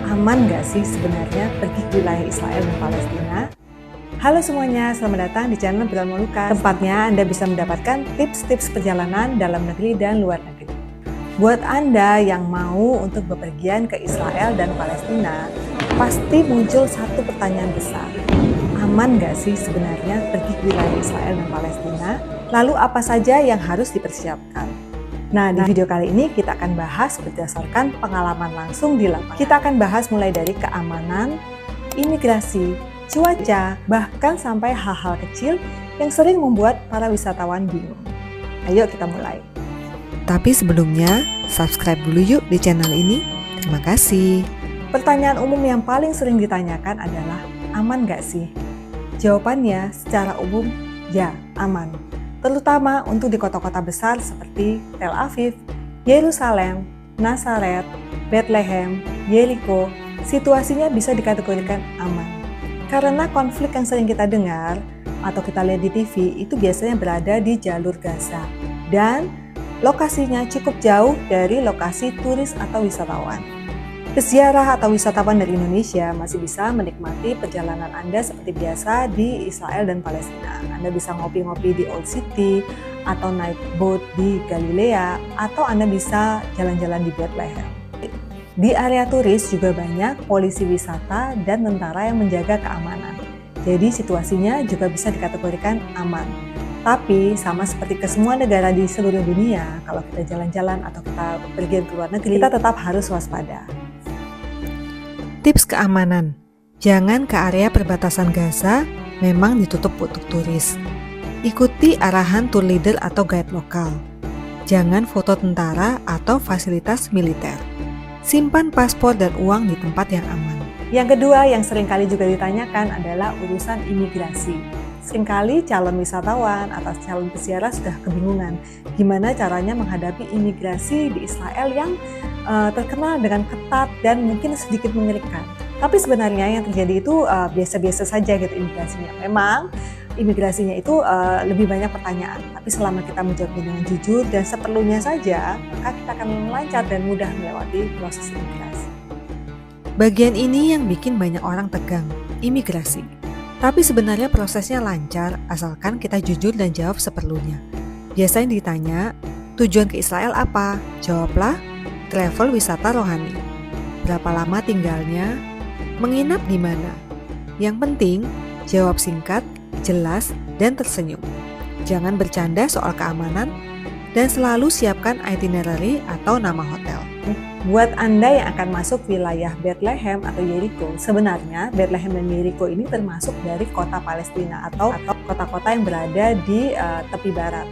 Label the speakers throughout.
Speaker 1: Aman nggak sih sebenarnya pergi ke wilayah Israel dan Palestina? Halo semuanya, selamat datang di channel Beral Molucas. Tempatnya Anda bisa mendapatkan tips-tips perjalanan dalam negeri dan luar negeri. Buat Anda yang mau untuk bepergian ke Israel dan Palestina, pasti muncul satu pertanyaan besar. Aman nggak sih sebenarnya pergi ke wilayah Israel dan Palestina? Lalu apa saja yang harus dipersiapkan? Nah, di video kali ini kita akan bahas berdasarkan pengalaman langsung di lapangan. Kita akan bahas mulai dari keamanan, imigrasi, cuaca, bahkan sampai hal-hal kecil yang sering membuat para wisatawan bingung. Ayo kita mulai.
Speaker 2: Tapi sebelumnya, subscribe dulu yuk di channel ini. Terima kasih.
Speaker 1: Pertanyaan umum yang paling sering ditanyakan adalah, aman nggak sih? Jawabannya secara umum, ya, aman. Terutama untuk di kota-kota besar seperti Tel Aviv, Yerusalem, Nazaret, Bethlehem, Yeriko, situasinya bisa dikategorikan aman. Karena konflik yang sering kita dengar atau kita lihat di TV itu biasanya berada di jalur Gaza dan lokasinya cukup jauh dari lokasi turis atau wisatawan. Peziarah atau wisatawan dari Indonesia masih bisa menikmati perjalanan Anda seperti biasa di Israel dan Palestina. Anda bisa ngopi-ngopi di Old City, atau naik boat di Galilea, atau Anda bisa jalan-jalan di Bethlehem. Di area turis juga banyak polisi wisata dan tentara yang menjaga keamanan. Jadi situasinya juga bisa dikategorikan aman. Tapi sama seperti ke semua negara di seluruh dunia, kalau kita jalan-jalan atau kita pergi ke luar negeri, kita tetap harus waspada.
Speaker 2: Tips keamanan. Jangan ke area perbatasan Gaza, memang ditutup untuk turis. Ikuti arahan tour leader atau guide lokal. Jangan foto tentara atau fasilitas militer. Simpan paspor dan uang di tempat yang aman.
Speaker 1: Yang kedua yang seringkali juga ditanyakan adalah urusan imigrasi. Seringkali calon wisatawan atau calon peziarah sudah kebingungan gimana caranya menghadapi imigrasi di Israel yang terkenal dengan ketat dan mungkin sedikit mengerikan. Tapi sebenarnya yang terjadi itu biasa-biasa saja gitu imigrasinya. Memang imigrasinya itu lebih banyak pertanyaan, tapi selama kita menjawabnya dengan jujur dan seperlunya saja, maka kita akan lancar dan mudah melewati proses imigrasi.
Speaker 2: Bagian ini yang bikin banyak orang tegang, imigrasi. Tapi sebenarnya prosesnya lancar asalkan kita jujur dan jawab seperlunya. Biasanya ditanya, tujuan ke Israel apa? Jawablah, travel wisata rohani. Berapa lama tinggalnya? Menginap di mana? Yang penting, jawab singkat, jelas, dan tersenyum. Jangan bercanda soal keamanan, dan selalu siapkan itinerary atau nama hotel.
Speaker 1: Buat Anda yang akan masuk wilayah Bethlehem atau Yeriko, sebenarnya Bethlehem dan Yeriko ini termasuk dari kota Palestina atau kota-kota yang berada di tepi barat.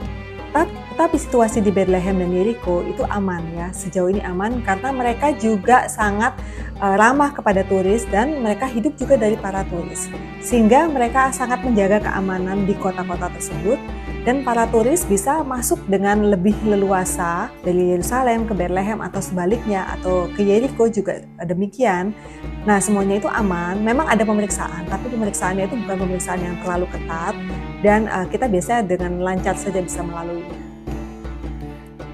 Speaker 1: Tetapi situasi di Bethlehem dan Yeriko itu aman ya, sejauh ini aman karena mereka juga sangat ramah kepada turis dan mereka hidup juga dari para turis. Sehingga mereka sangat menjaga keamanan di kota-kota tersebut dan para turis bisa masuk dengan lebih leluasa dari Yerusalem ke Bethlehem atau sebaliknya atau ke Yeriko juga demikian. Nah semuanya itu aman, memang ada pemeriksaan tapi pemeriksaannya itu bukan pemeriksaan yang terlalu ketat dan kita biasanya dengan lancar saja bisa melaluinya.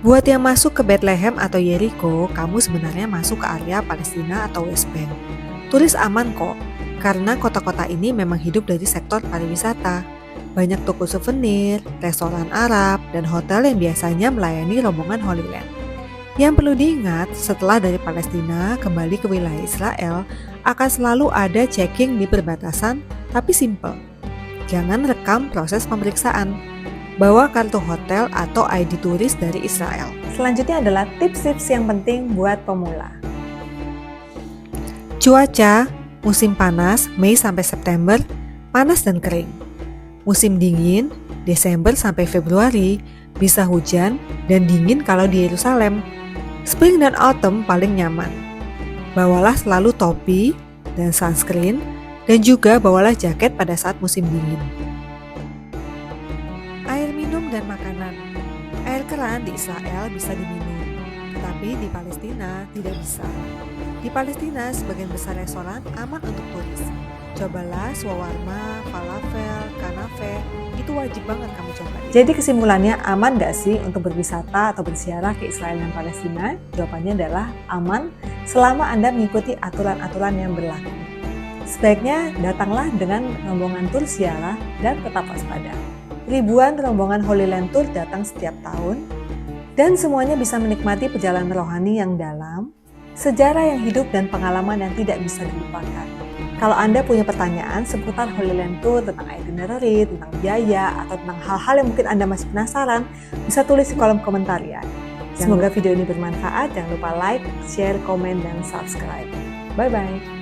Speaker 2: Buat yang masuk ke Bethlehem atau Yeriko, kamu sebenarnya masuk ke area Palestina atau West Bank. Turis aman kok, karena kota-kota ini memang hidup dari sektor pariwisata. Banyak toko souvenir, restoran Arab, dan hotel yang biasanya melayani rombongan Holy Land. Yang perlu diingat, setelah dari Palestina kembali ke wilayah Israel, akan selalu ada checking di perbatasan, tapi simple. Jangan rekam proses pemeriksaan. Bawa kartu hotel atau ID turis dari Israel.
Speaker 1: Selanjutnya adalah tips-tips yang penting buat pemula.
Speaker 2: Cuaca, musim panas, Mei sampai September, panas dan kering. Musim dingin, Desember sampai Februari, bisa hujan dan dingin kalau di Yerusalem. Spring dan autumn paling nyaman. Bawalah selalu topi dan sunscreen, dan juga bawalah jaket pada saat musim dingin. Air minum dan makanan. Air keran di Israel bisa diminum, tetapi di Palestina tidak bisa. Di Palestina, sebagian besar restoran aman untuk turis. Cobalah shawarma, falafel, kanafe, itu wajib banget kamu cobain.
Speaker 1: Jadi kesimpulannya, aman nggak sih untuk berwisata atau berziarah ke Israel dan Palestina? Jawabannya adalah aman selama Anda mengikuti aturan-aturan yang berlaku. Sebaiknya datanglah dengan rombongan tur ziarah dan tetap waspada. Ribuan rombongan Holy Land Tour datang setiap tahun dan semuanya bisa menikmati perjalanan rohani yang dalam, sejarah yang hidup dan pengalaman yang tidak bisa dilupakan. Kalau Anda punya pertanyaan seputar Holy Land Tour, tentang itinerary, tentang biaya, atau tentang hal-hal yang mungkin Anda masih penasaran, bisa tulis di kolom komentar ya. Semoga video ini bermanfaat. Jangan lupa like, share, komen, dan subscribe. Bye-bye.